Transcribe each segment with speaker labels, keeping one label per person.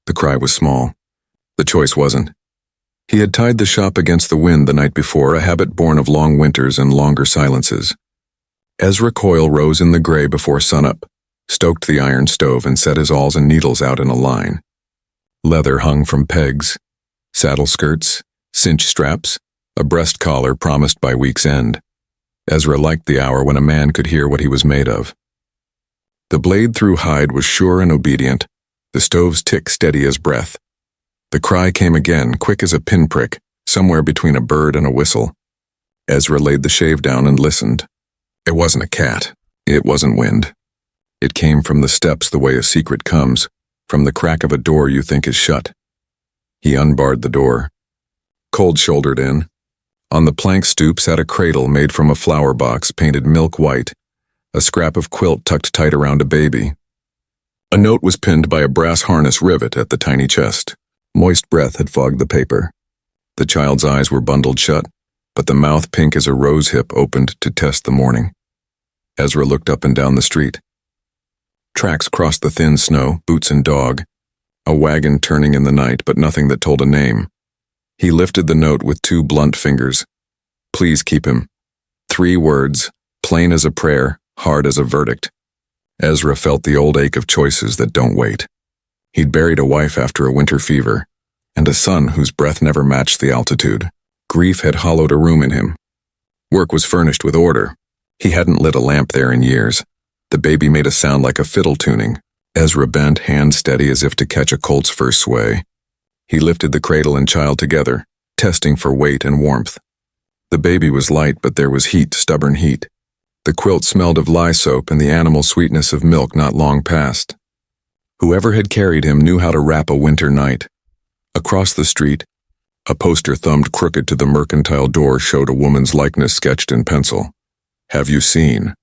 Speaker 1: The cry was small. The choice wasn't. He had tied the shop against the wind the night before, a habit born of long winters and longer silences. Ezra Coyle rose in the gray before sunup, stoked the iron stove, and set his awls and needles out in a line. Leather hung from pegs, saddle skirts, cinch straps, a breast collar promised by week's end. Ezra liked the hour when a man could hear what he was made of. The blade through hide was sure and obedient, the stove's tick steady as breath. The cry came again, quick as a pinprick, somewhere between a bird and a whistle. Ezra laid the shave down and listened. It wasn't a cat. It wasn't wind. It came from the steps the way a secret comes, from the crack of a door you think is shut. He unbarred the door. Cold-shouldered in. On the plank stoop sat a cradle made from a flower box painted milk white, a scrap of quilt tucked tight around a baby. A note was pinned by a brass harness rivet at the tiny chest. Moist breath had fogged the paper. The child's eyes were bundled shut, but the mouth pink as a rose hip opened to test the morning. Ezra looked up and down the street. Tracks crossed the thin snow, boots and dog. A wagon turning in the night, but nothing that told a name. He lifted the note with 2 blunt fingers. Please keep him. 3 words, plain as a prayer, hard as a verdict. Ezra felt the old ache of choices that don't wait. He'd buried a wife after a winter fever, and a son whose breath never matched the altitude. Grief had hollowed a room in him. Work was furnished with order. He hadn't lit a lamp there in years. The baby made a sound like a fiddle tuning. Ezra bent, hand steady as if to catch a colt's first sway. He lifted the cradle and child together, testing for weight and warmth. The baby was light, but there was heat, stubborn heat. The quilt smelled of lye soap and the animal sweetness of milk not long past. Whoever had carried him knew how to wrap a winter night. Across the street, a poster thumbed crooked to the mercantile door showed a woman's likeness sketched in pencil. Have you seen?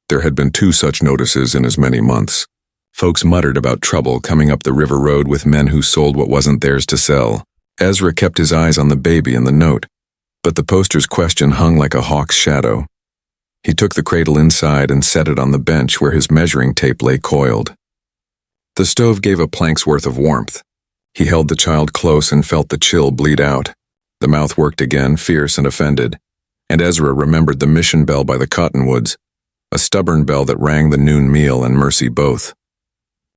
Speaker 1: There had been 2 such notices in as many months. Folks muttered about trouble coming up the river road with men who sold what wasn't theirs to sell. Ezra kept his eyes on the baby and the note, but the poster's question hung like a hawk's shadow. He took the cradle inside and set it on the bench where his measuring tape lay coiled. The stove gave a plank's worth of warmth. He held the child close and felt the chill bleed out. The mouth worked again, fierce and offended, and Ezra remembered the mission bell by the cottonwoods, a stubborn bell that rang the noon meal and mercy both.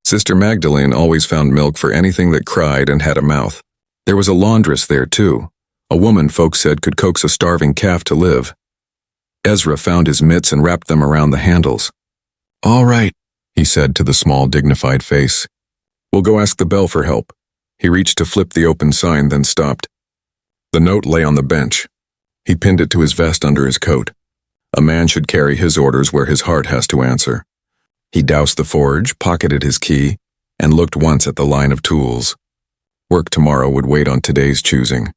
Speaker 1: Sister Magdalene always found milk for anything that cried and had a mouth. There was a laundress there, too, a woman folks said could coax a starving calf to live. Ezra found his mitts and wrapped them around the handles. All right, he said to the small, dignified face. We'll go ask the bell for help. He reached to flip the open sign, then stopped. The note lay on the bench. He pinned it to his vest under his coat. A man should carry his orders where his heart has to answer. He doused the forge, pocketed his key, and looked once at the line of tools. Work tomorrow would wait on today's choosing.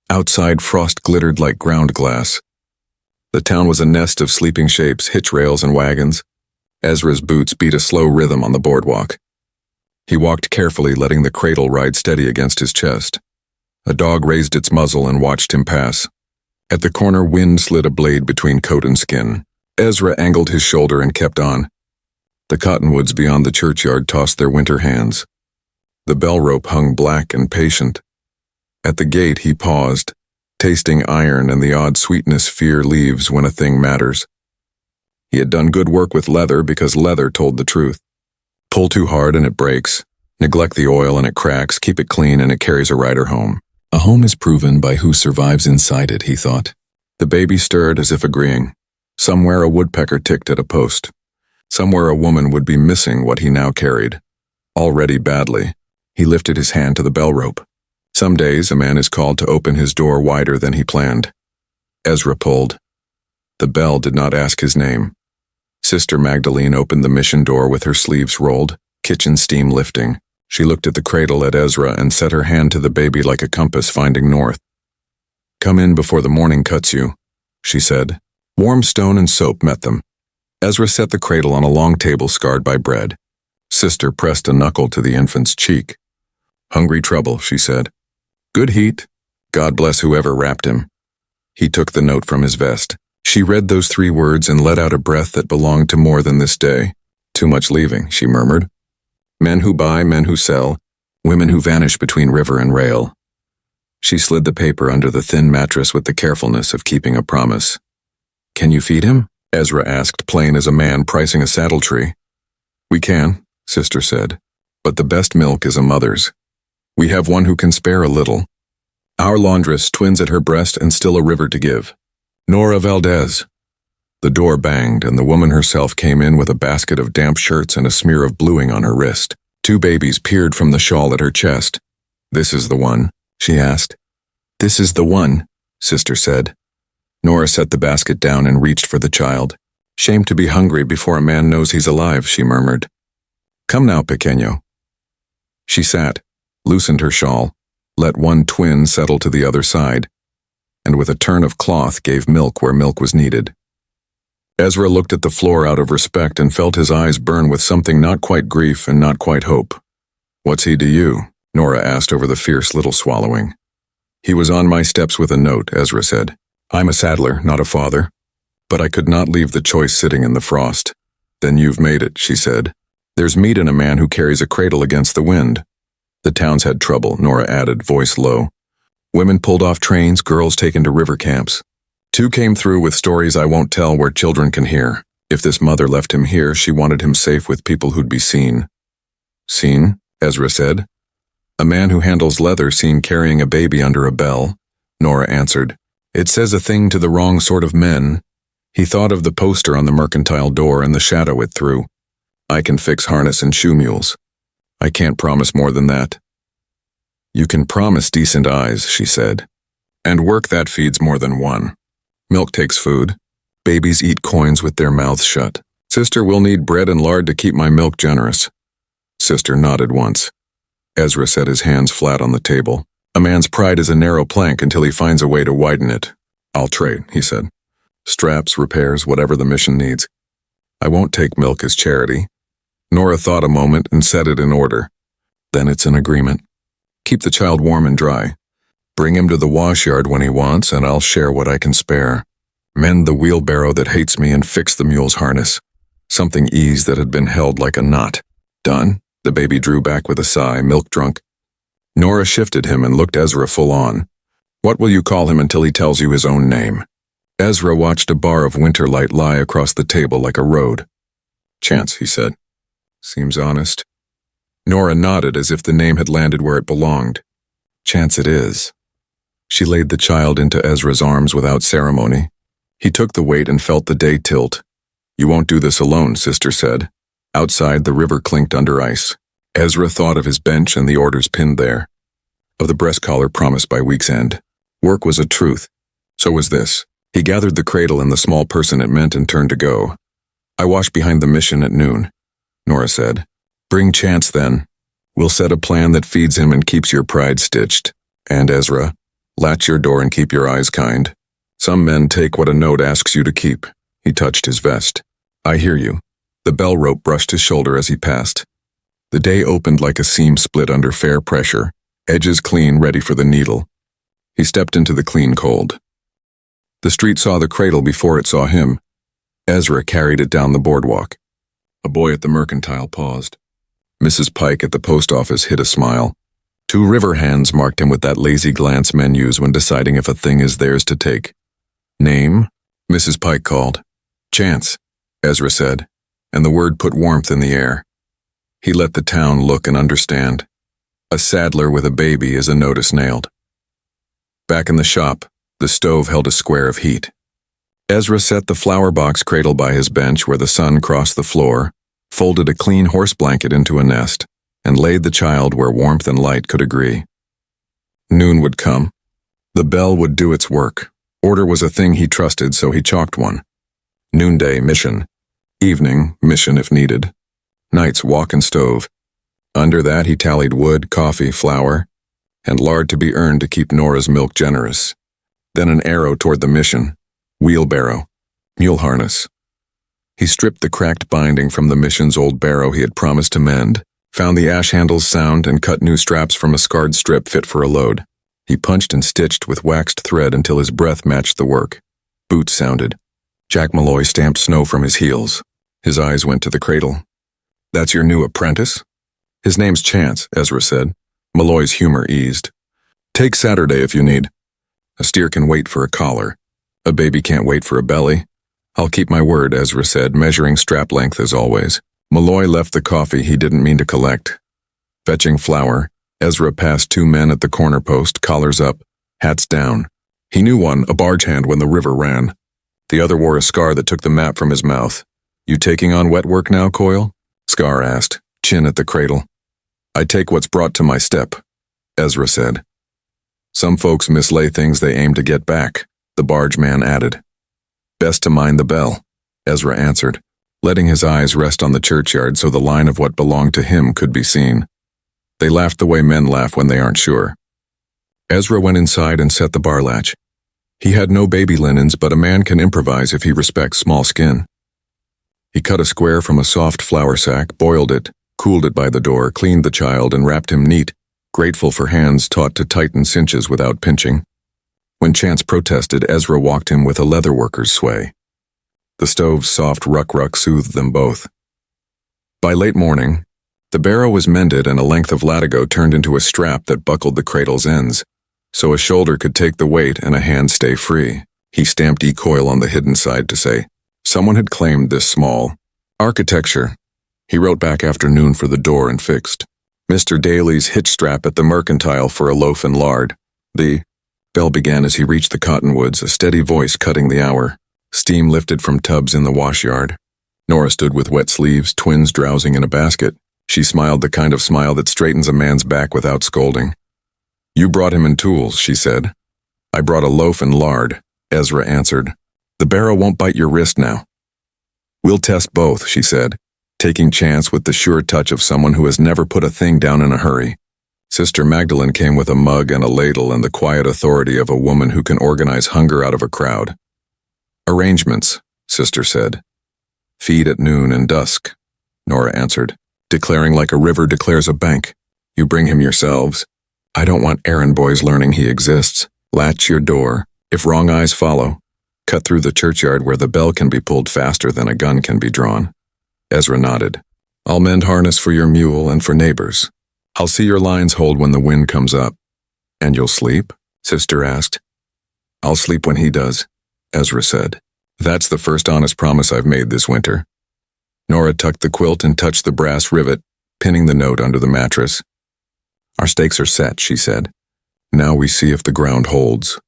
Speaker 1: Outside, frost glittered like ground glass. The town was a nest of sleeping shapes, hitch rails, and wagons. Ezra's boots beat a slow rhythm on the boardwalk. He walked carefully, letting the cradle ride steady against his chest. A dog raised its muzzle and watched him pass. At the corner, wind slid a blade between coat and skin. Ezra angled his shoulder and kept on. The cottonwoods beyond the churchyard tossed their winter hands. The bell rope hung black and patient. At the gate he paused, tasting iron and the odd sweetness fear leaves when a thing matters. He had done good work with leather because leather told the truth. Pull too hard and it breaks. Neglect the oil and it cracks. Keep it clean and it carries a rider home. A home is proven by who survives inside it, he thought. The baby stirred as if agreeing. Somewhere a woodpecker ticked at a post. Somewhere a woman would be missing what he now carried. Already badly. He lifted his hand to the bell rope. Some days a man is called to open his door wider than he planned. Ezra pulled. The bell did not ask his name. Sister Magdalene opened the mission door with her sleeves rolled, kitchen steam lifting. She looked at the cradle at Ezra and set her hand to the baby like a compass finding north. Come in before the morning cuts you, she said. Warm stone and soap met them. Ezra set the cradle on a long table scarred by bread. Sister pressed a knuckle to the infant's cheek. Hungry trouble, she said. Good heat. God bless whoever wrapped him. He took the note from his vest. She read those 3 words and let out a breath that belonged to more than this day. Too much leaving, she murmured. Men who buy, men who sell. Women who vanish between river and rail. She slid the paper under the thin mattress with the carefulness of keeping a promise. Can you feed him? Ezra asked, plain as a man pricing a saddle tree. We can, Sister said, but the best milk is a mother's. We have one who can spare a little. Our laundress, twins at her breast and still a river to give. Nora Valdez. The door banged and the woman herself came in with a basket of damp shirts and a smear of bluing on her wrist. 2 babies peered from the shawl at her chest. This is the one, she asked. This is the one, Sister said. Nora set the basket down and reached for the child. Shame to be hungry before a man knows he's alive, she murmured. Come now, pequeño. She sat, loosened her shawl, let one twin settle to the other side, and with a turn of cloth gave milk where milk was needed. Ezra looked at the floor out of respect and felt his eyes burn with something not quite grief and not quite hope. What's he to you? Nora asked over the fierce little swallowing. He was on my steps with a note, Ezra said. I'm a saddler, not a father. But I could not leave the choice sitting in the frost. Then you've made it, she said. There's meat in a man who carries a cradle against the wind. The town's had trouble, Nora added, voice low. Women pulled off trains, girls taken to river camps. 2 came through with stories I won't tell where children can hear. If this mother left him here, she wanted him safe with people who'd be seen. Seen? Ezra said. A man who handles leather seen carrying a baby under a bell, Nora answered. It says a thing to the wrong sort of men. He thought of the poster on the mercantile door and the shadow it threw. I can fix harness and shoe mules. I can't promise more than that. You can promise decent eyes, she said. And work that feeds more than one. Milk takes food. Babies eat coins with their mouths shut. Sister will need bread and lard to keep my milk generous. Sister nodded once. Ezra set his hands flat on the table. A man's pride is a narrow plank until he finds a way to widen it. I'll trade, he said. Straps, repairs, whatever the mission needs. I won't take milk as charity. Nora thought a moment and set it in order. Then it's an agreement. Keep the child warm and dry. Bring him to the wash yard when he wants, and I'll share what I can spare. Mend the wheelbarrow that hates me and fix the mule's harness. Something eased that had been held like a knot. Done? The baby drew back with a sigh, milk drunk. Nora shifted him and looked Ezra full on. What will you call him until he tells you his own name? Ezra watched a bar of winter light lie across the table like a road. Chance, he said. Seems honest. Nora nodded as if the name had landed where it belonged. Chance it is. She laid the child into Ezra's arms without ceremony. He took the weight and felt the day tilt. You won't do this alone, Sister said. Outside, the river clinked under ice. Ezra thought of his bench and the orders pinned there. Of the breast collar promised by week's end. Work was a truth. So was this. He gathered the cradle and the small person it meant and turned to go. I wash behind the mission at noon, Nora said. Bring Chance then. We'll set a plan that feeds him and keeps your pride stitched. And Ezra, latch your door and keep your eyes kind. Some men take what a note asks you to keep. He touched his vest. I hear you. The bell rope brushed his shoulder as he passed. The day opened like a seam split under fair pressure, edges clean, ready for the needle. He stepped into the clean cold. The street saw the cradle before it saw him. Ezra carried it down the boardwalk. A boy at the mercantile paused. Mrs. Pike at the post office hid a smile. 2 river hands marked him with that lazy glance men use when deciding if a thing is theirs to take. Name? Mrs. Pike called. Chance, Ezra said, and the word put warmth in the air. He let the town look and understand. A saddler with a baby is a notice nailed. Back in the shop, the stove held a square of heat. Ezra set the flower box cradle by his bench where the sun crossed the floor, folded a clean horse blanket into a nest, and laid the child where warmth and light could agree. Noon would come. The bell would do its work. Order was a thing he trusted, so he chalked one. Noonday, mission. Evening, mission if needed. Nights, walk and stove. Under that he tallied wood, coffee, flour, and lard to be earned to keep Nora's milk generous. Then an arrow toward the mission. Wheelbarrow. Mule harness. He stripped the cracked binding from the mission's old barrow he had promised to mend, found the ash handles sound, and cut new straps from a scarred strip fit for a load. He punched and stitched with waxed thread until his breath matched the work. Boots sounded. Jack Malloy stamped snow from his heels. His eyes went to the cradle. That's your new apprentice? His name's Chance, Ezra said. Malloy's humor eased. Take Saturday if you need. A steer can wait for a collar. A baby can't wait for a belly. I'll keep my word, Ezra said, measuring strap length as always. Malloy left the coffee he didn't mean to collect. Fetching flour, Ezra passed two men at the corner post, collars up, hats down. He knew one, a barge hand when the river ran. The other wore a scar that took the map from his mouth. You taking on wet work now, Coyle? Scar asked, chin at the cradle. I take what's brought to my step, Ezra said. Some folks mislay things they aim to get back, the barge man added. Best to mind the bell, Ezra answered, letting his eyes rest on the churchyard so the line of what belonged to him could be seen. They laughed the way men laugh when they aren't sure. Ezra went inside and set the bar latch. He had no baby linens, but a man can improvise if he respects small skin. He cut a square from a soft flour sack, boiled it, cooled it by the door, cleaned the child, and wrapped him neat, grateful for hands taught to tighten cinches without pinching. When Chance protested, Ezra walked him with a leatherworker's sway. The stove's soft ruck-ruck soothed them both. By late morning, the barrow was mended and a length of latigo turned into a strap that buckled the cradle's ends, so a shoulder could take the weight and a hand stay free. He stamped E-coil on the hidden side to say, someone had claimed this small. Architecture. He wrote back after noon for the door and fixed. Mr. Daly's hitch strap at the mercantile for a loaf and lard. The bell began as he reached the cottonwoods, a steady voice cutting the hour. Steam lifted from tubs in the washyard. Nora stood with wet sleeves, twins drowsing in a basket. She smiled the kind of smile that straightens a man's back without scolding. You brought him in tools, she said. I brought a loaf and lard, Ezra answered. The barrow won't bite your wrist now. We'll test both, she said, taking Chance with the sure touch of someone who has never put a thing down in a hurry. Sister Magdalene came with a mug and a ladle and the quiet authority of a woman who can organize hunger out of a crowd. Arrangements, Sister said. Feed at noon and dusk, Nora answered, declaring like a river declares a bank. You bring him yourselves. I don't want errand boys learning he exists. Latch your door. If wrong eyes follow, cut through the churchyard where the bell can be pulled faster than a gun can be drawn. Ezra nodded. I'll mend harness for your mule and for neighbors. I'll see your lines hold when the wind comes up. And you'll sleep? Sister asked. I'll sleep when he does, Ezra said. That's the first honest promise I've made this winter. Nora tucked the quilt and touched the brass rivet, pinning the note under the mattress. Our stakes are set, she said. Now we see if the ground holds.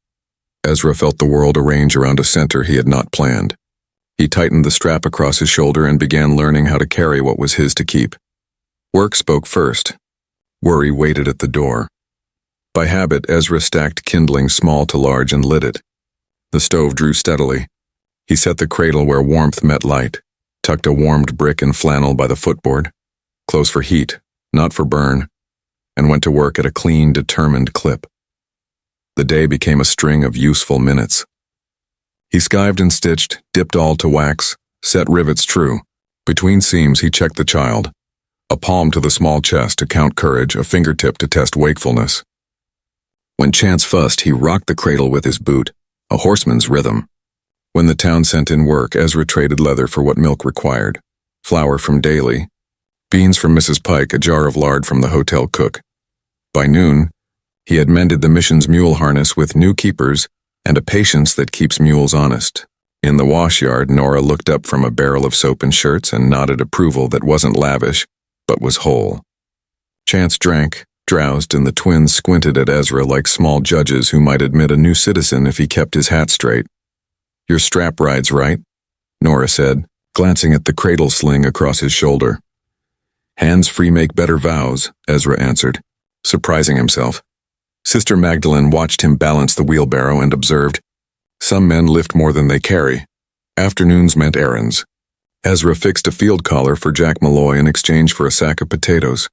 Speaker 1: Ezra felt the world arrange around a center he had not planned. He tightened the strap across his shoulder and began learning how to carry what was his to keep. Work spoke first. Worry waited at the door. By habit, Ezra stacked kindling small to large and lit it. The stove drew steadily. He set the cradle where warmth met light, tucked a warmed brick and flannel by the footboard, close for heat, not for burn, and went to work at a clean, determined clip. The day became a string of useful minutes. He skived and stitched, dipped all to wax, set rivets true. Between seams he checked the child. A palm to the small chest to count courage, a fingertip to test wakefulness. When Chance fussed, he rocked the cradle with his boot, a horseman's rhythm. When the town sent in work, Ezra traded leather for what milk required. Flour from Daly, beans from Mrs. Pike, a jar of lard from the hotel cook. By noon, he had mended the mission's mule harness with new keepers and a patience that keeps mules honest. In the washyard, Nora looked up from a barrel of soap and shirts and nodded approval that wasn't lavish, but was whole. Chance drank, drowsed, and the twins squinted at Ezra like small judges who might admit a new citizen if he kept his hat straight. Your strap rides right, Nora said, glancing at the cradle sling across his shoulder. Hands free make better vows, Ezra answered, surprising himself. Sister Magdalene watched him balance the wheelbarrow and observed, some men lift more than they carry. Afternoons meant errands. Ezra fixed a field collar for Jack Malloy in exchange for a sack of potatoes,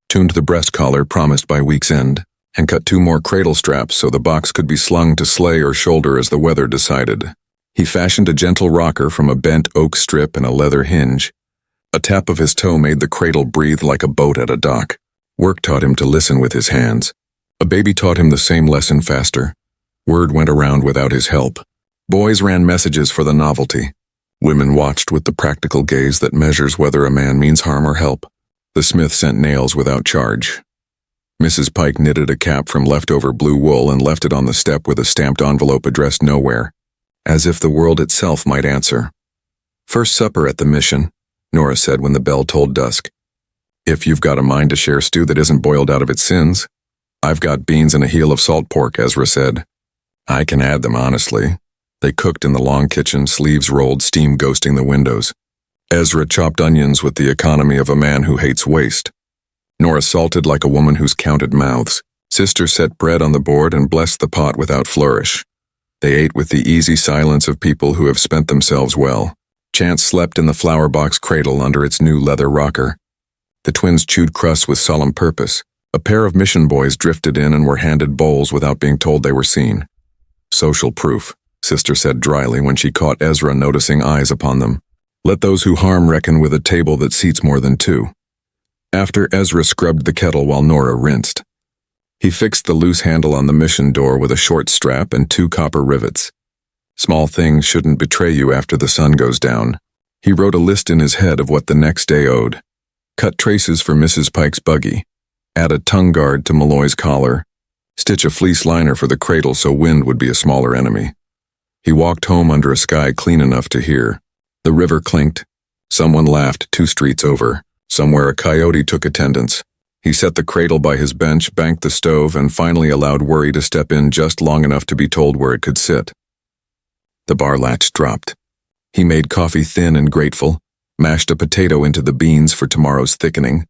Speaker 1: tuned the breast collar promised by week's end, and cut 2 more cradle straps so the box could be slung to sleigh or shoulder as the weather decided. He fashioned a gentle rocker from a bent oak strip and a leather hinge. A tap of his toe made the cradle breathe like a boat at a dock. Work taught him to listen with his hands. A baby taught him the same lesson faster. Word went around without his help. Boys ran messages for the novelty. Women watched with the practical gaze that measures whether a man means harm or help. The smith sent nails without charge. Mrs. Pike knitted a cap from leftover blue wool and left it on the step with a stamped envelope addressed nowhere, as if the world itself might answer. "First supper at the mission," Nora said when the bell tolled dusk. "If you've got a mind to share stew that isn't boiled out of its sins." "I've got beans and a heel of salt pork," Ezra said. "I can add them, honestly." They cooked in the long kitchen, sleeves rolled, steam ghosting the windows. Ezra chopped onions with the economy of a man who hates waste. Nora salted like a woman who's counted mouths. Sister set bread on the board and blessed the pot without flourish. They ate with the easy silence of people who have spent themselves well. Chance slept in the flower box cradle under its new leather rocker. The twins chewed crusts with solemn purpose. A pair of mission boys drifted in and were handed bowls without being told they were seen. "Social proof," Sister said dryly when she caught Ezra noticing eyes upon them. "Let those who harm reckon with a table that seats more than two." After Ezra scrubbed the kettle while Nora rinsed. He fixed the loose handle on the mission door with a short strap and 2 copper rivets. Small things shouldn't betray you after the sun goes down. He wrote a list in his head of what the next day owed. Cut traces for Mrs. Pike's buggy. Add a tongue guard to Malloy's collar. Stitch a fleece liner for the cradle so wind would be a smaller enemy. He walked home under a sky clean enough to hear. The river clinked. Someone laughed 2 streets over. Somewhere a coyote took attendance. He set the cradle by his bench, banked the stove, and finally allowed worry to step in just long enough to be told where it could sit. The bar latch dropped. He made coffee thin and grateful, mashed a potato into the beans for tomorrow's thickening,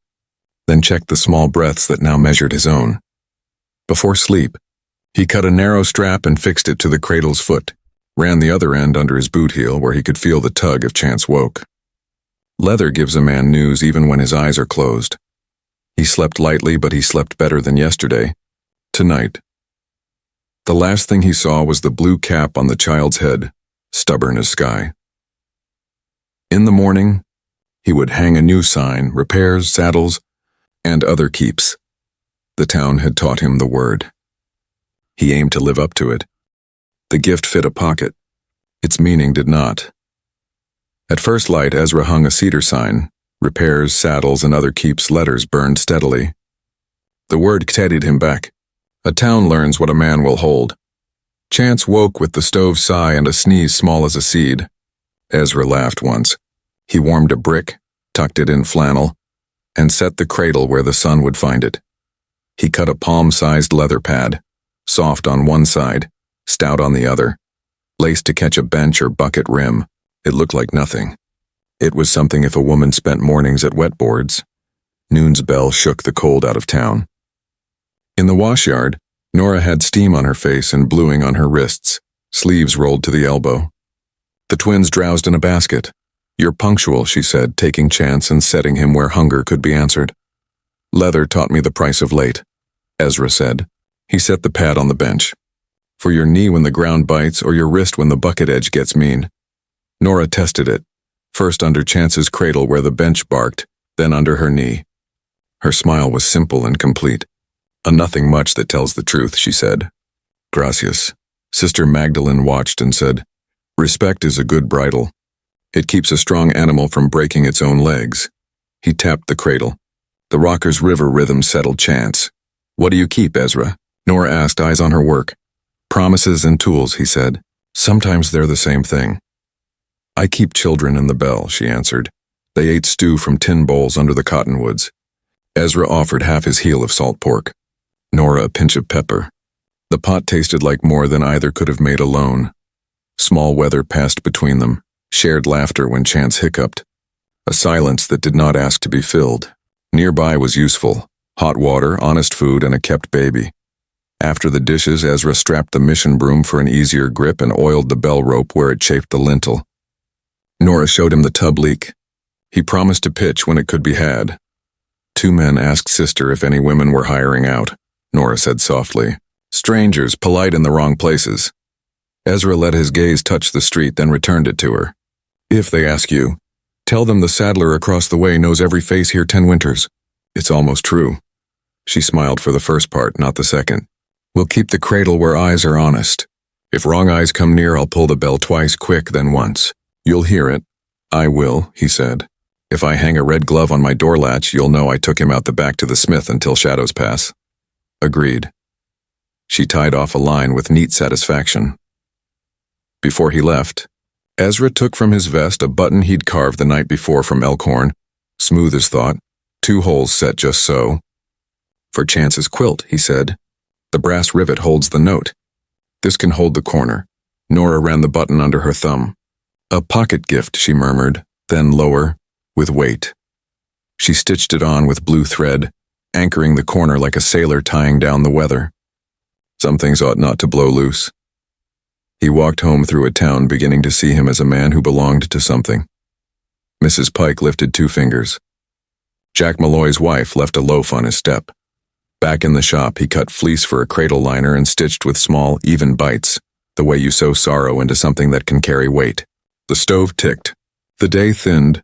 Speaker 1: then checked the small breaths that now measured his own. Before sleep, he cut a narrow strap and fixed it to the cradle's foot, ran the other end under his boot heel where he could feel the tug if Chance woke. Leather gives a man news even when his eyes are closed. He slept lightly, but he slept better than yesterday. Tonight. The last thing he saw was the blue cap on the child's head, stubborn as sky. In the morning, he would hang a new sign, repairs, saddles, and other keeps. The town had taught him the word. He aimed to live up to it. The gift fit a pocket. Its meaning did not. At first light, Ezra hung a cedar sign. Repairs, saddles, and other keeps letters burned steadily. The word steadied him back. A town learns what a man will hold. Chance woke with the stove sigh and a sneeze small as a seed. Ezra laughed once. He warmed a brick, tucked it in flannel, and set the cradle where the sun would find it. He cut a palm-sized leather pad, soft on one side, stout on the other, laced to catch a bench or bucket rim. It looked like nothing. It was something if a woman spent mornings at wetboards. Noon's bell shook the cold out of town. In the washyard, Nora had steam on her face and bluing on her wrists, sleeves rolled to the elbow. The twins drowsed in a basket. "You're punctual," she said, taking Chance and setting him where hunger could be answered. "Leather taught me the price of late," Ezra said. He set the pad on the bench. "For your knee when the ground bites or your wrist when the bucket edge gets mean." Nora tested it, first under Chance's cradle where the bench barked, then under her knee. Her smile was simple and complete. "A nothing much that tells the truth," she said. "Gracias." Sister Magdalene watched and said, "Respect is a good bridle. It keeps a strong animal from breaking its own legs." He tapped the cradle. The rocker's river rhythm settled Chance. "What do you keep, Ezra?" Nora asked, eyes on her work. "Promises and tools," he said. "Sometimes they're the same thing." "I keep children in the bell," she answered. They ate stew from tin bowls under the cottonwoods. Ezra offered half his heel of salt pork. Nora a pinch of pepper. The pot tasted like more than either could have made alone. Small weather passed between them, shared laughter when Chance hiccuped. A silence that did not ask to be filled. Nearby was useful. Hot water, honest food, and a kept baby. After the dishes, Ezra strapped the mission broom for an easier grip and oiled the bell rope where it chafed the lintel. Nora showed him the tub leak. He promised to pitch when it could be had. 2 men asked Sister if any women were hiring out. Nora said softly. "Strangers, polite in the wrong places." Ezra let his gaze touch the street, then returned it to her. "If they ask you, tell them the saddler across the way knows every face here 10 winters. It's almost true." She smiled for the first part, not the second. "We'll keep the cradle where eyes are honest. If wrong eyes come near, I'll pull the bell twice quick, then once. You'll hear it." "I will," he said. "If I hang a red glove on my door latch, you'll know I took him out the back to the smith until shadows pass." Agreed. She tied off a line with neat satisfaction. Before he left, Ezra took from his vest a button he'd carved the night before from elkhorn, smooth as thought, 2 holes set just so. For Chance's quilt, he said. The brass rivet holds the note. This can hold the corner. Nora ran the button under her thumb. A pocket gift, she murmured, then lower, with weight. She stitched it on with blue thread, anchoring the corner like a sailor tying down the weather. Some things ought not to blow loose. He walked home through a town beginning to see him as a man who belonged to something. Mrs. Pike lifted 2 fingers. Jack Malloy's wife left a loaf on his step. Back in the shop, he cut fleece for a cradle liner and stitched with small, even bites, the way you sew sorrow into something that can carry weight. The stove ticked. The day thinned.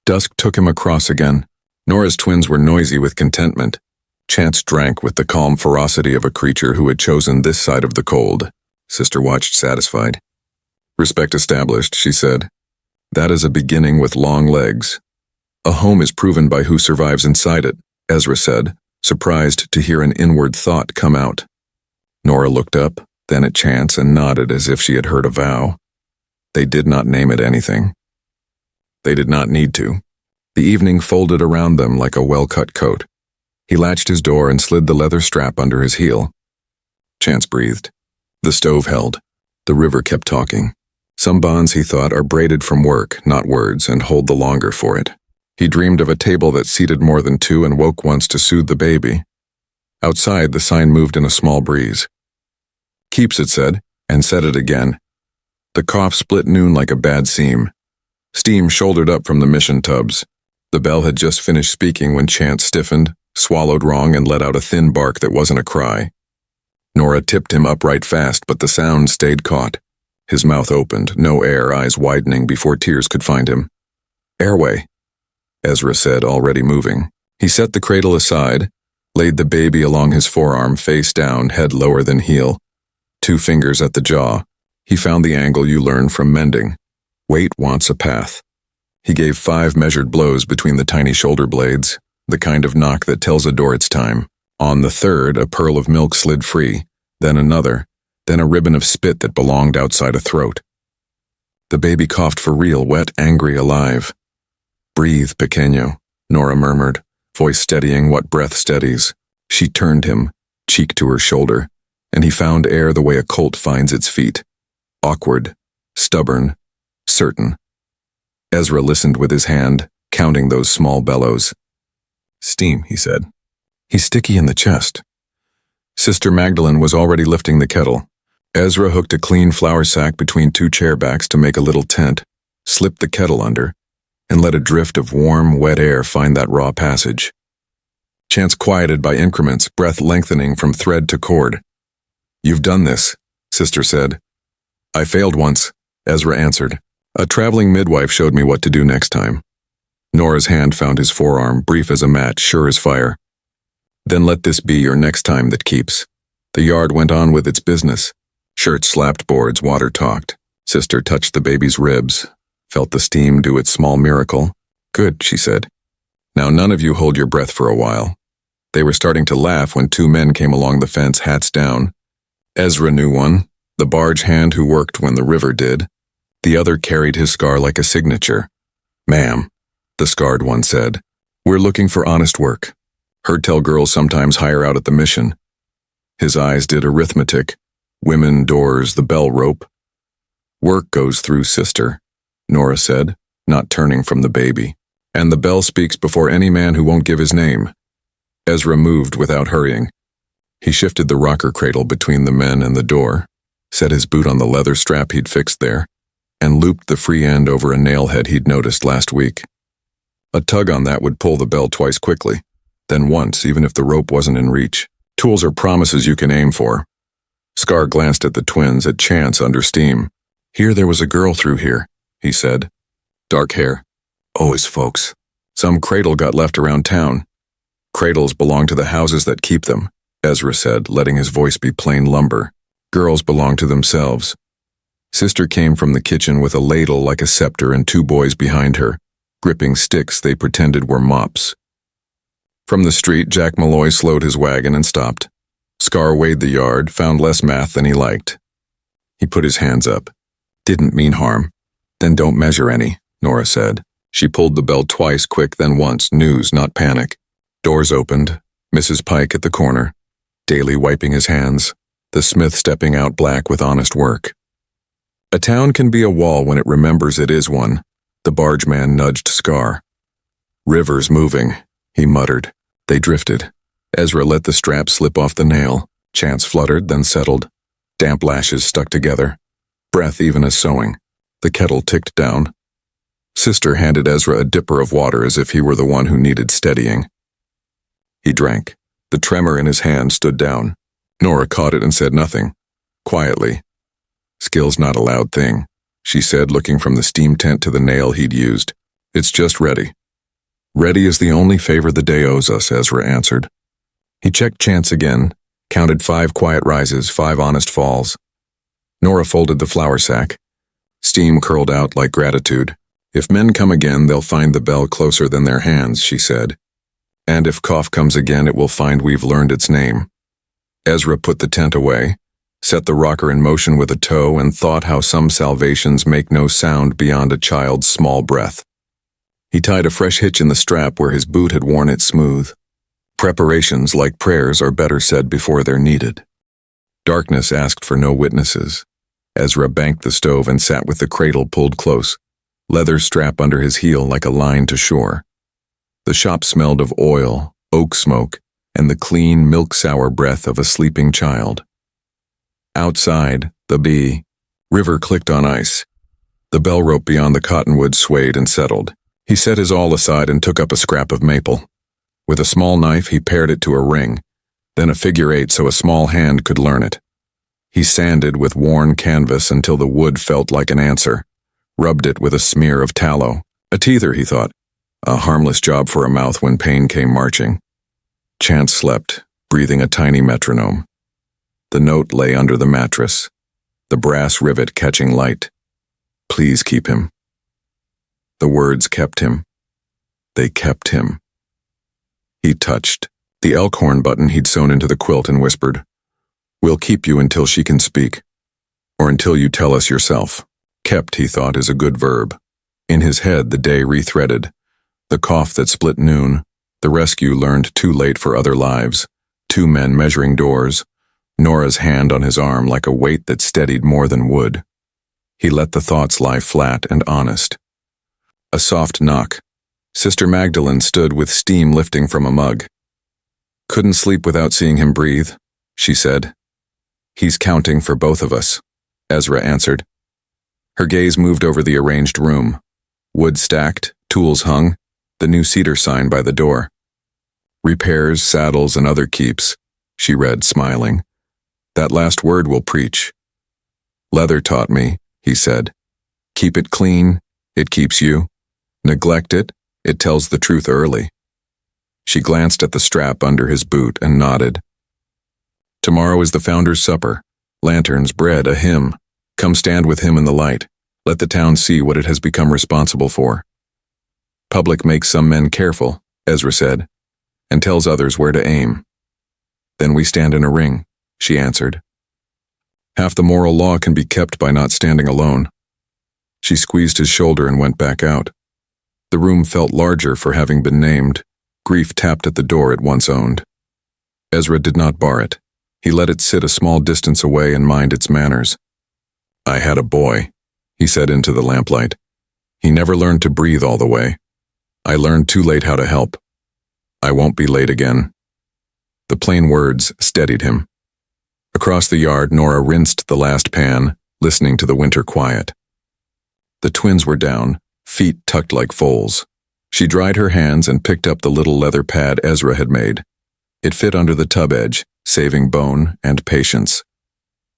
Speaker 1: Dusk took him across again. Nora's twins were noisy with contentment. Chance drank with the calm ferocity of a creature who had chosen this side of the cold. Sister watched satisfied. Respect established, she said. That is a beginning with long legs. A home is proven by who survives inside it, Ezra said, surprised to hear an inward thought come out. Nora looked up, then at Chance, and nodded as if she had heard a vow. They did not name it anything. They did not need to. The evening folded around them like a well-cut coat. He latched his door and slid the leather strap under his heel. Chance breathed. The stove held. The river kept talking. Some bonds, he thought, are braided from work, not words, and hold the longer for it. He dreamed of a table that seated more than 2 and woke once to soothe the baby. Outside, the sign moved in a small breeze. Keeps, it said, and said it again. The cough split noon like a bad seam. Steam shouldered up from the mission tubs. The bell had just finished speaking when Chance stiffened, swallowed wrong, and let out a thin bark that wasn't a cry. Nora tipped him upright fast, but the sound stayed caught. His mouth opened, no air, eyes widening before tears could find him. Airway, Ezra said, already moving. He set the cradle aside, laid the baby along his forearm, face down, head lower than heel. 2 fingers at the jaw. He found the angle you learn from mending. Weight wants a path. He gave 5 measured blows between the tiny shoulder blades, the kind of knock that tells a door it's time. On the 3rd, a pearl of milk slid free, then another, then a ribbon of spit that belonged outside a throat. The baby coughed for real, wet, angry, alive. Breathe, pequeño, Nora murmured, voice steadying what breath steadies. She turned him, cheek to her shoulder, and he found air the way a colt finds its feet. Awkward, stubborn, certain. Ezra listened with his hand, counting those small bellows. Steam, he said. He's sticky in the chest. Sister Magdalene was already lifting the kettle. Ezra hooked a clean flour sack between 2 chair backs to make a little tent, slipped the kettle under, and let a drift of warm, wet air find that raw passage. Chance quieted by increments, breath lengthening from thread to cord. You've done this, Sister said. I failed once, Ezra answered. A traveling midwife showed me what to do next time. Nora's hand found his forearm, brief as a match, sure as fire. Then let this be your next time that keeps. The yard went on with its business. Shirts slapped boards, water talked. Sister touched the baby's ribs, felt the steam do its small miracle. Good, she said. Now none of you hold your breath for a while. They were starting to laugh when 2 men came along the fence, hats down. Ezra knew one, the barge hand who worked when the river did. The other carried his scar like a signature. Ma'am, the scarred one said, we're looking for honest work. Heard tell girls sometimes hire out at the mission. His eyes did arithmetic. Women, doors, the bell rope. Work goes through, Sister, Nora said, not turning from the baby. And the bell speaks before any man who won't give his name. Ezra moved without hurrying. He shifted the rocker cradle between the men and the door, set his boot on the leather strap he'd fixed there, and looped the free end over a nail head he'd noticed last week. A tug on that would pull the bell twice quickly, then once, even if the rope wasn't in reach. Tools are promises you can aim for. Scar glanced at the twins, at Chance under steam. Here there was a girl through here, he said. Dark hair. Oh, his folks. Some cradle got left around town. Cradles belong to the houses that keep them, Ezra said, letting his voice be plain lumber. Girls belong to themselves. Sister came from the kitchen with a ladle like a scepter and 2 boys behind her, gripping sticks they pretended were mops. From the street, Jack Malloy slowed his wagon and stopped. Scar weighed the yard, found less math than he liked. He put his hands up. Didn't mean harm. Then don't measure any, Nora said. She pulled the bell twice, quick, then once. News, not panic. Doors opened. Mrs. Pike at the corner. Daly wiping his hands. The smith stepping out black with honest work. A town can be a wall when it remembers it is one. The bargeman nudged Scar. River's moving, he muttered. They drifted. Ezra let the strap slip off the nail. Chance fluttered, then settled. Damp lashes stuck together. Breath even as sewing. The kettle ticked down. Sister handed Ezra a dipper of water as if he were the one who needed steadying. He drank. The tremor in his hand stood down. Nora caught it and said nothing. Quietly. Skill's not a loud thing, she said, looking from the steam tent to the nail he'd used. It's just ready. Ready is the only favor the day owes us, Ezra answered. He checked Chance again, counted 5 quiet rises, 5 honest falls. Nora folded the flour sack. Steam curled out like gratitude. If men come again, they'll find the bell closer than their hands, she said. And if cough comes again, it will find we've learned its name. Ezra put the tent away, set the rocker in motion with a toe, and thought how some salvations make no sound beyond a child's small breath. He tied a fresh hitch in the strap where his boot had worn it smooth. Preparations, like prayers, are better said before they're needed. Darkness asked for no witnesses. Ezra banked the stove and sat with the cradle pulled close, leather strap under his heel like a line to shore. The shop smelled of oil, oak smoke, and the clean, milk-sour breath of a sleeping child. Outside, the river clicked on ice. The bell rope beyond the cottonwood swayed and settled. He set his awl aside and took up a scrap of maple. With a small knife, he pared it to a ring, then a figure 8 so a small hand could learn it. He sanded with worn canvas until the wood felt like an answer, rubbed it with a smear of tallow. A teether, he thought. A harmless job for a mouth when pain came marching. Chance slept, breathing a tiny metronome. The note lay under the mattress, the brass rivet catching light. Please keep him. The words kept him. They kept him. He touched the elkhorn button he'd sewn into the quilt and whispered, "We'll keep you until she can speak, or until you tell us yourself." Kept, he thought, is a good verb. In his head, the day rethreaded. The cough that split noon, the rescue learned too late for other lives, 2 men measuring doors, Nora's hand on his arm like a weight that steadied more than wood. He let the thoughts lie flat and honest. A soft knock. Sister Magdalene stood with steam lifting from a mug. "Couldn't sleep without seeing him breathe," she said. "He's counting for both of us," Ezra answered. Her gaze moved over the arranged room. Wood stacked, tools hung, the new cedar sign by the door. "Repairs, saddles, and other keeps," she read, smiling. "That last word will preach." "Leather taught me," he said. "Keep it clean, it keeps you. Neglect it, it tells the truth early." She glanced at the strap under his boot and nodded. "Tomorrow is the Founder's Supper. Lanterns, bread, a hymn. Come stand with him in the light. Let the town see what it has become responsible for." "Public makes some men careful," Ezra said, "and tells others where to aim." "Then we stand in a ring," she answered. "Half the moral law can be kept by not standing alone." She squeezed his shoulder and went back out. The room felt larger for having been named. Grief tapped at the door it once owned. Ezra did not bar it. He let it sit a small distance away and mind its manners. "I had a boy," he said into the lamplight. "He never learned to breathe all the way. I learned too late how to help. I won't be late again." The plain words steadied him. Across the yard, Nora rinsed the last pan, listening to the winter quiet. The twins were down, feet tucked like foals. She dried her hands and picked up the little leather pad Ezra had made. It fit under the tub edge, saving bone and patience.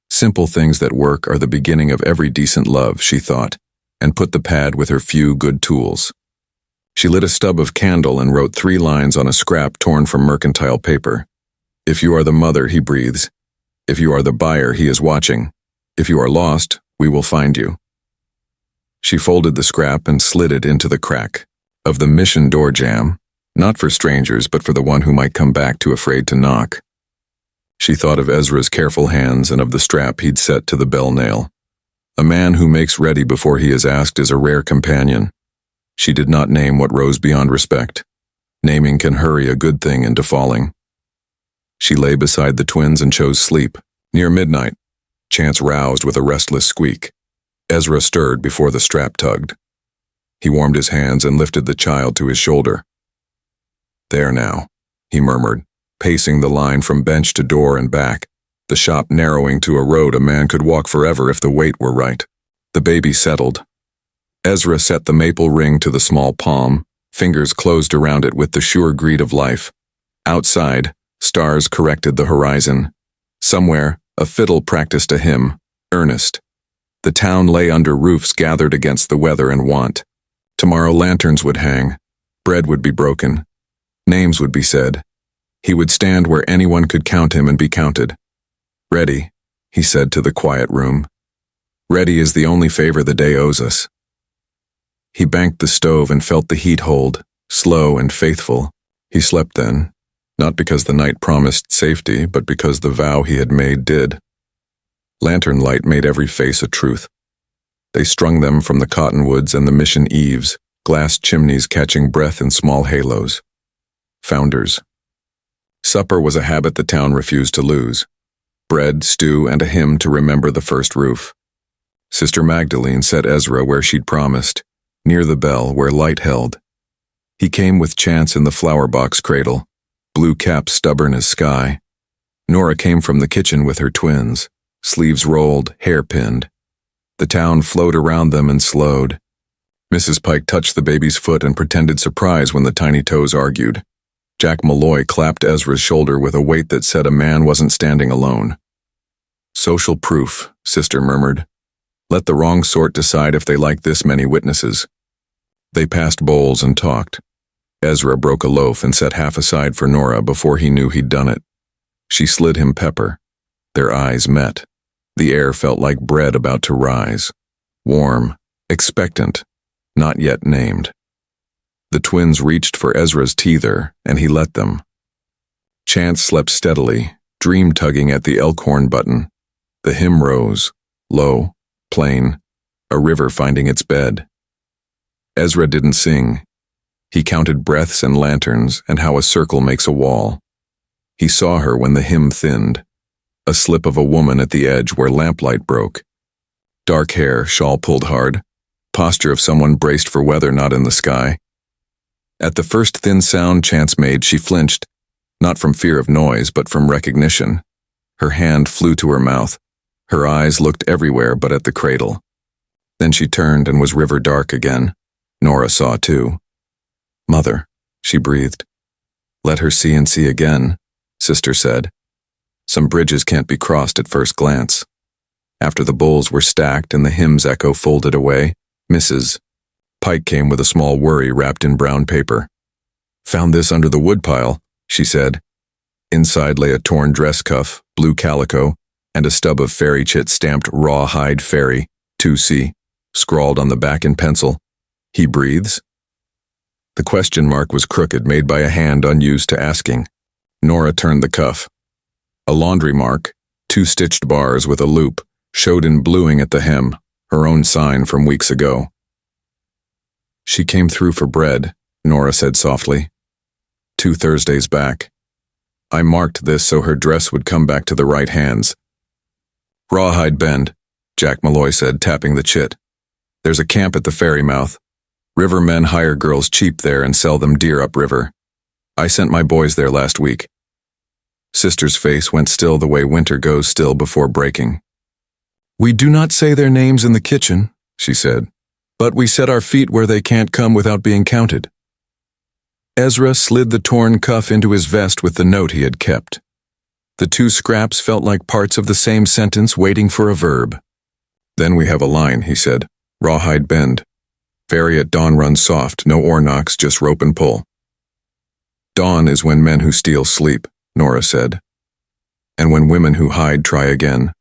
Speaker 1: Simple things that work are the beginning of every decent love, she thought, and put the pad with her few good tools. She lit a stub of candle and wrote 3 lines on a scrap torn from mercantile paper. "If you are the mother," he breathes. "If you are the buyer, he is watching. If you are lost, we will find you." She folded the scrap and slid it into the crack of the mission door jamb, not for strangers but for the one who might come back too afraid to knock. She thought of Ezra's careful hands and of the strap he'd set to the bell nail. A man who makes ready before he is asked is a rare companion. She did not name what rose beyond respect. Naming can hurry a good thing into falling. She lay beside the twins and chose sleep. Near midnight, Chance roused with a restless squeak. Ezra stirred before the strap tugged. He warmed his hands and lifted the child to his shoulder. "There now," he murmured, pacing the line from bench to door and back, the shop narrowing to a road a man could walk forever if the weight were right. The baby settled. Ezra set the maple ring to the small palm, fingers closed around it with the sure greed of life. Outside, stars corrected the horizon. Somewhere, a fiddle practiced a hymn, earnest. The town lay under roofs gathered against the weather and want. Tomorrow lanterns would hang, bread would be broken, names would be said. He would stand where anyone could count him and be counted. "Ready," he said to the quiet room. "Ready is the only favor the day owes us." He banked the stove and felt the heat hold, slow and faithful. He slept then, not because the night promised safety, but because the vow he had made did. Lantern light made every face a truth. They strung them from the cottonwoods and the mission eaves, glass chimneys catching breath in small halos. Founders. Supper was a habit the town refused to lose. Bread, stew, and a hymn to remember the first roof. Sister Magdalene set Ezra where she'd promised, near the bell where light held. He came with Chance in the flower box cradle, blue cap stubborn as sky. Nora came from the kitchen with her twins, sleeves rolled, hair pinned. The town flowed around them and slowed. Mrs. Pike touched the baby's foot and pretended surprise when the tiny toes argued. Jack Malloy clapped Ezra's shoulder with a weight that said a man wasn't standing alone. "Social proof," Sister murmured. "Let the wrong sort decide if they like this many witnesses." They passed bowls and talked. Ezra broke a loaf and set half aside for Nora before he knew he'd done it. She slid him pepper. Their eyes met. The air felt like bread about to rise. Warm, expectant, not yet named. The twins reached for Ezra's teether, and he let them. Chance slept steadily, dream-tugging at the elkhorn button. The hymn rose, low, plain, a river finding its bed. Ezra didn't sing. He counted breaths and lanterns and how a circle makes a wall. He saw her when the hymn thinned, a slip of a woman at the edge where lamplight broke. Dark hair, shawl pulled hard, posture of someone braced for weather not in the sky. At the first thin sound Chance made, she flinched, not from fear of noise, but from recognition. Her hand flew to her mouth. Her eyes looked everywhere but at the cradle. Then she turned and was river dark again. Nora saw too. "Mother," she breathed. "Let her see and see again," Sister said. Some bridges can't be crossed at first glance. After the bowls were stacked and the hymn's echo folded away, Mrs. Pike came with a small worry wrapped in brown paper. "Found this under the woodpile," she said. Inside lay a torn dress cuff, blue calico, and a stub of fairy chit stamped rawhide fairy, 2C, scrawled on the back in pencil. "He breathes?" The question mark was crooked, made by a hand unused to asking. Nora turned the cuff. A laundry mark, 2 stitched bars with a loop, showed in bluing at the hem, her own sign from weeks ago. "She came through for bread," Nora said softly. 2 Thursdays back. I marked this so her dress would come back to the right hands. "Rawhide Bend," Jack Malloy said, tapping the chit. "There's a camp at the ferry mouth. River men hire girls cheap there and sell them deer upriver. I sent my boys there last week." Sister's face went still the way winter goes still before breaking. "We do not say their names in the kitchen," she said, "but we set our feet where they can't come without being counted." Ezra slid the torn cuff into his vest with the note he had kept. The 2 scraps felt like parts of the same sentence waiting for a verb. "Then we have a line," he said. "Rawhide Bend. Ferry at dawn runs soft, no oar knocks, just rope and pull." "Dawn is when men who steal sleep," Nora said. "And when women who hide try again.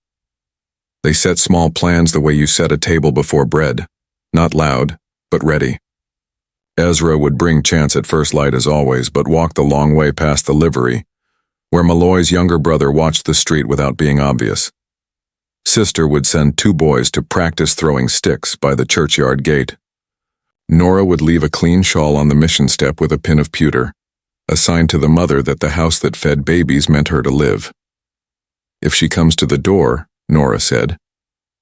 Speaker 1: They set small plans the way you set a table before bread. Not loud, but ready." Ezra would bring Chance at first light as always, but walk the long way past the livery, where Malloy's younger brother watched the street without being obvious. Sister would send 2 boys to practice throwing sticks by the churchyard gate. Nora would leave a clean shawl on the mission step with a pin of pewter, a sign to the mother that the house that fed babies meant her to live. If she comes to the door, Nora said,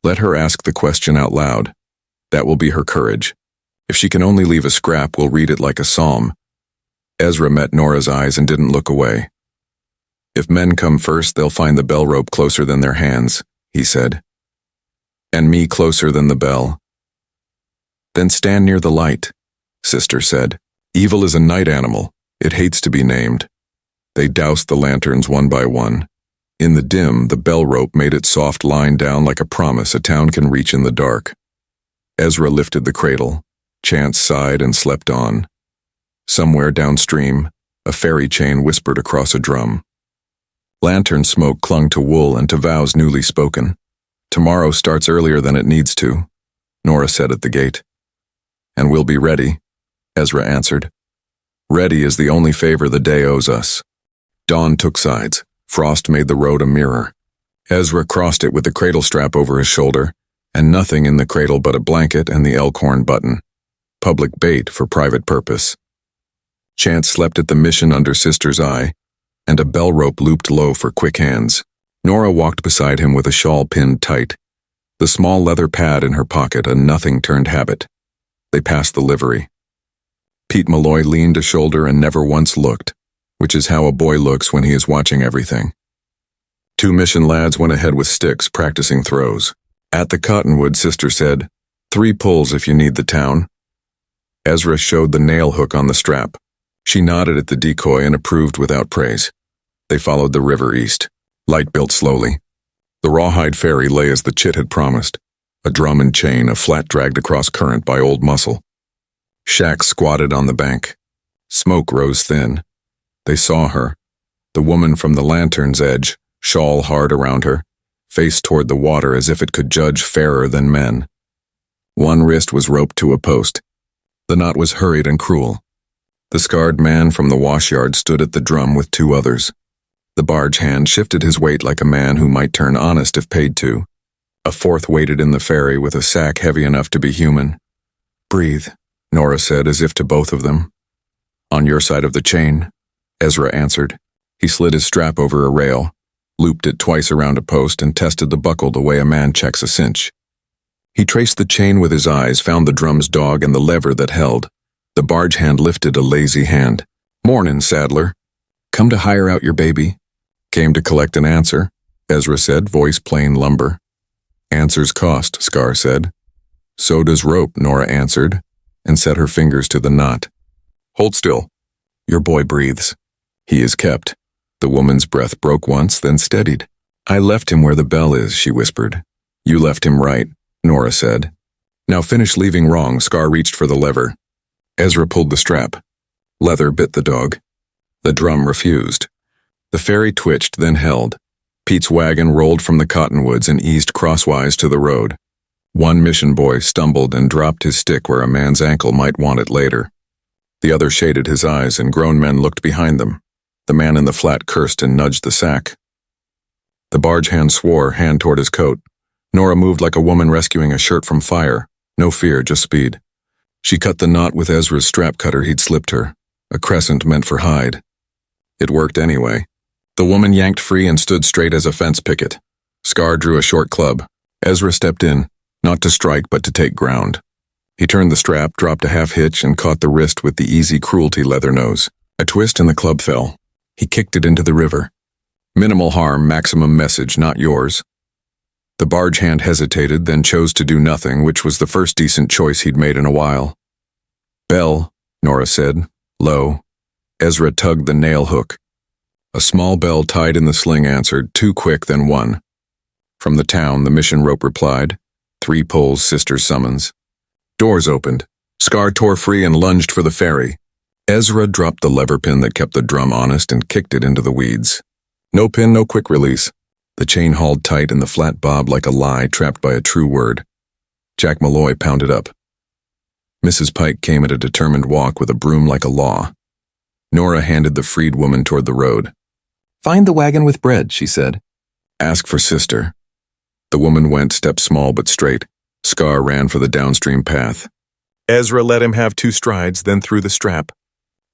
Speaker 1: let her ask the question out loud. That will be her courage. If she can only leave a scrap, we'll read it like a psalm. Ezra met Nora's eyes and didn't look away. If men come first, they'll find the bell rope closer than their hands, he said. And me closer than the bell. Then stand near the light, Sister said. Evil is a night animal. It hates to be named. They doused the lanterns one by one. In the dim, the bell rope made its soft line down like a promise a town can reach in the dark. Ezra lifted the cradle. Chance sighed and slept on. Somewhere downstream, a fairy chain whispered across a drum. Lantern smoke clung to wool and to vows newly spoken. Tomorrow starts earlier than it needs to, Nora said at the gate. And we'll be ready, Ezra answered. Ready is the only favor the day owes us. Dawn took sides. Frost made the road a mirror. Ezra crossed it with the cradle strap over his shoulder, and nothing in the cradle but a blanket and the elkhorn button. Public bait for private purpose. Chance slept at the mission under Sister's eye, and a bell rope looped low for quick hands. Nora walked beside him with a shawl pinned tight, the small leather pad in her pocket a nothing-turned habit. They passed the livery. Pete Malloy leaned a shoulder and never once looked, which is how a boy looks when he is watching everything. 2 mission lads went ahead with sticks, practicing throws. At the cottonwood, Sister said, 3 pulls if you need the town. Ezra showed the nail hook on the strap. She nodded at the decoy and approved without praise. They followed the river east. Light built slowly. The rawhide ferry lay as the chit had promised, a drum and chain, a flat dragged across current by old muscle. Shacks squatted on the bank. Smoke rose thin. They saw her, the woman from the lantern's edge, shawl hard around her, face toward the water as if it could judge fairer than men. One wrist was roped to a post. The knot was hurried and cruel. The scarred man from the washyard stood at the drum with 2 others. The barge hand shifted his weight like a man who might turn honest if paid to. A 4th waited in the ferry with a sack heavy enough to be human. Breathe, Nora said as if to both of them. On your side of the chain, Ezra answered. He slid his strap over a rail, looped it twice around a post, and tested the buckle the way a man checks a cinch. He traced the chain with his eyes, found the drum's dog and the lever that held. The barge hand lifted a lazy hand. Mornin', saddler. Come to hire out your baby? Came to collect an answer, Ezra said, voice plain lumber. Answers cost, Scar said. So does rope, Nora answered, and set her fingers to the knot. Hold still. Your boy breathes. He is kept. The woman's breath broke once, then steadied. I left him where the bell is, she whispered. You left him right, Nora said. Now finish leaving wrong. Scar reached for the lever. Ezra pulled the strap. Leather bit the dog. The drum refused. The ferry twitched, then held. Pete's wagon rolled from the cottonwoods and eased crosswise to the road. One mission boy stumbled and dropped his stick where a man's ankle might want it later. The other shaded his eyes, and grown men looked behind them. The man in the flat cursed and nudged the sack. The barge hand swore, hand toward his coat. Nora moved like a woman rescuing a shirt from fire. No fear, just speed. She cut the knot with Ezra's strap cutter he'd slipped her, a crescent meant for hide. It worked anyway. The woman yanked free and stood straight as a fence picket. Scar drew a short club. Ezra stepped in, not to strike but to take ground. He turned the strap, dropped a half-hitch, and caught the wrist with the easy cruelty leather nose. A twist and the club fell. He kicked it into the river. Minimal harm, maximum message, not yours. The barge hand hesitated, then chose to do nothing, which was the first decent choice he'd made in a while. Bell, Nora said, low. Ezra tugged the nail hook. A small bell tied in the sling answered, 2 quick, then 1. From the town, the mission rope replied. 3 pulls, Sister's summons. Doors opened. Scar tore free and lunged for the ferry. Ezra dropped the lever pin that kept the drum honest and kicked it into the weeds. No pin, no quick release. The chain hauled tight and the flat bobbed like a lie trapped by a true word. Jack Malloy pounded up. Mrs. Pike came at a determined walk with a broom like a law. Nora handed the freed woman toward the road. Find the wagon with bread, she said. Ask for sister. The woman went step small but straight. Scar ran for the downstream path. Ezra let him have 2 strides, then threw the strap.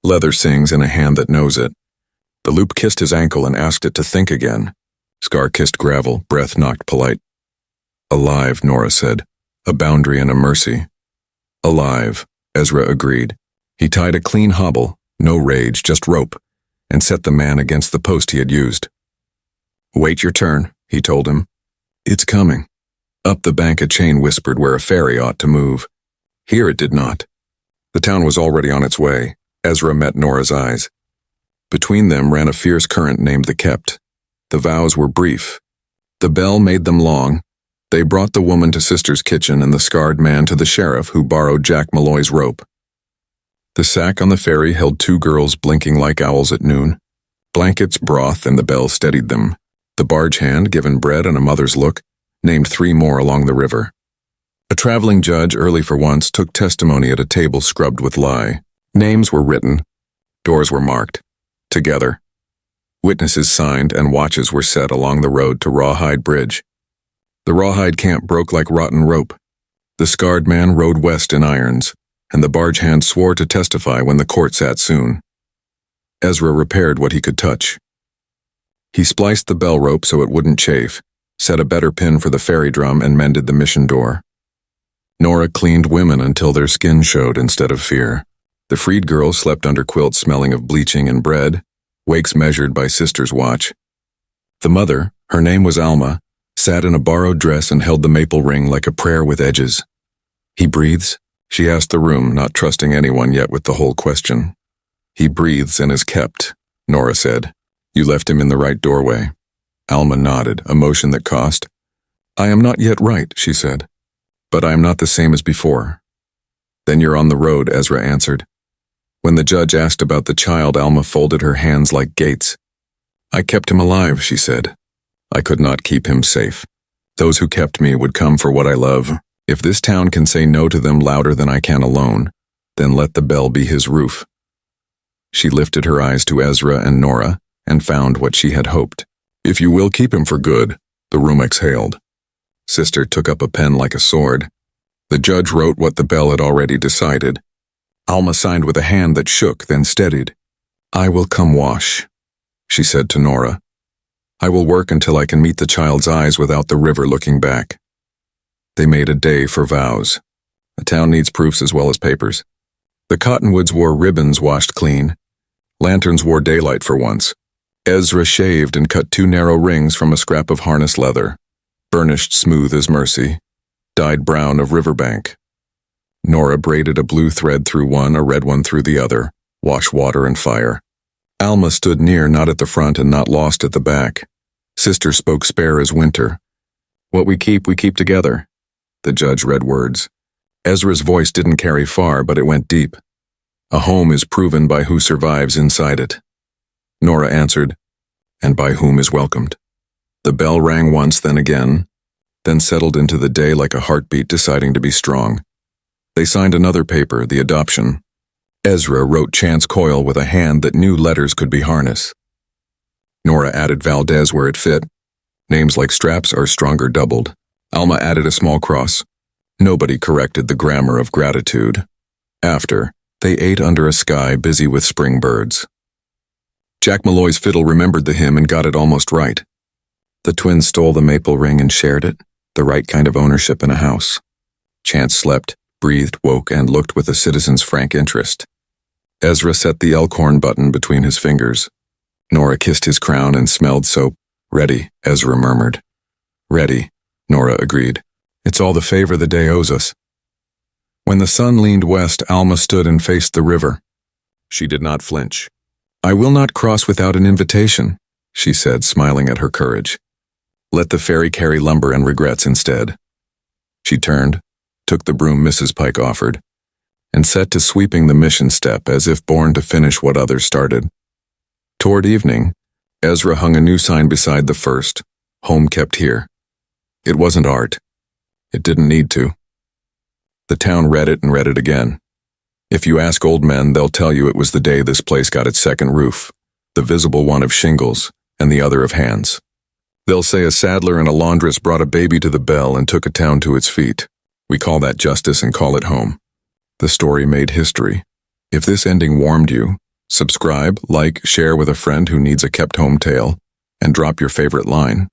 Speaker 1: Leather sings in a hand that knows it. The loop kissed his ankle and asked it to think again. Scar kissed gravel, breath knocked polite. Alive, Nora said. A boundary and a mercy. Alive, Ezra agreed. He tied a clean hobble, no rage, just rope, and set the man against the post he had used. Wait your turn, he told him. It's coming. Up the bank a chain whispered where a ferry ought to move. Here it did not. The town was already on its way. Ezra met Nora's eyes. Between them ran a fierce current named the Kept. The vows were brief. The bell made them long. They brought the woman to Sister's kitchen and the scarred man to the sheriff who borrowed Jack Malloy's rope. The sack on the ferry held 2 girls blinking like owls at noon. Blankets, broth, and the bell steadied them. The barge hand, given bread and a mother's look, named 3 more along the river. A traveling judge, early for once, took testimony at a table scrubbed with lye. Names were written. Doors were marked. Together. Witnesses signed and watches were set along the road to Rawhide Bridge. The Rawhide camp broke like rotten rope. The scarred man rode west in irons, and the barge hand swore to testify when the court sat soon. Ezra repaired what he could touch. He spliced the bell rope so it wouldn't chafe, set a better pin for the ferry drum, and mended the mission door. Nora cleaned women until their skin showed instead of fear. The freed girls slept under quilts smelling of bleaching and bread, wakes measured by Sister's watch. The mother, her name was Alma, sat in a borrowed dress and held the maple ring like a prayer with edges. He breathes? She asked the room, not trusting anyone yet with the whole question. He breathes and is kept, Nora said. You left him in the right doorway. Alma nodded, a motion that cost. I am not yet right, she said. But I am not the same as before. Then you're on the road, Ezra answered. When the judge asked about the child, Alma folded her hands like gates. I kept him alive, she said. I could not keep him safe. Those who kept me would come for what I love. If this town can say no to them louder than I can alone, then let the bell be his roof. She lifted her eyes to Ezra and Nora and found what she had hoped. If you will keep him for good, the room exhaled. Sister took up a pen like a sword. The judge wrote what the bell had already decided. Alma signed with a hand that shook, then steadied. I will come wash, she said to Nora. I will work until I can meet the child's eyes without the river looking back. They made a day for vows. A town needs proofs as well as papers. The cottonwoods wore ribbons washed clean. Lanterns wore daylight for once. Ezra shaved and cut 2 narrow rings from a scrap of harness leather, burnished smooth as mercy, dyed brown of riverbank. Nora braided a blue thread through one, a red one through the other, wash water and fire. Alma stood near, not at the front and not lost at the back. Sister spoke spare as winter. What we keep together. The judge read words. Ezra's voice didn't carry far, but it went deep. A home is proven by who survives inside it. Nora answered, and by whom is welcomed. The bell rang once, then again, then settled into the day like a heartbeat deciding to be strong. They signed another paper, the adoption. Ezra wrote Chance Coyle with a hand that knew letters could be harness. Nora added Valdez where it fit. Names like straps are stronger doubled. Alma added a small cross. Nobody corrected the grammar of gratitude. After, they ate under a sky busy with spring birds. Jack Malloy's fiddle remembered the hymn and got it almost right. The twins stole the maple ring and shared it, the right kind of ownership in a house. Chance slept, breathed, woke, and looked with a citizen's frank interest. Ezra set the elkhorn button between his fingers. Nora kissed his crown and smelled soap. Ready, Ezra murmured. Ready, Nora agreed. It's all the favor the day owes us. When the sun leaned west, Alma stood and faced the river. She did not flinch. I will not cross without an invitation, she said, smiling at her courage. Let the ferry carry lumber and regrets instead. She turned, took the broom Mrs. Pike offered, and set to sweeping the mission step as if born to finish what others started. Toward evening, Ezra hung a new sign beside the first, home kept here. It wasn't art. It didn't need to. The town read it and read it again. If you ask old men, they'll tell you it was the day this place got its second roof, the visible one of shingles, and the other of hands. They'll say a saddler and a laundress brought a baby to the bell and took a town to its feet. We call that justice and call it home. The story made history. If this ending warmed you, subscribe, like, share with a friend who needs a kept home tale, and drop your favorite line.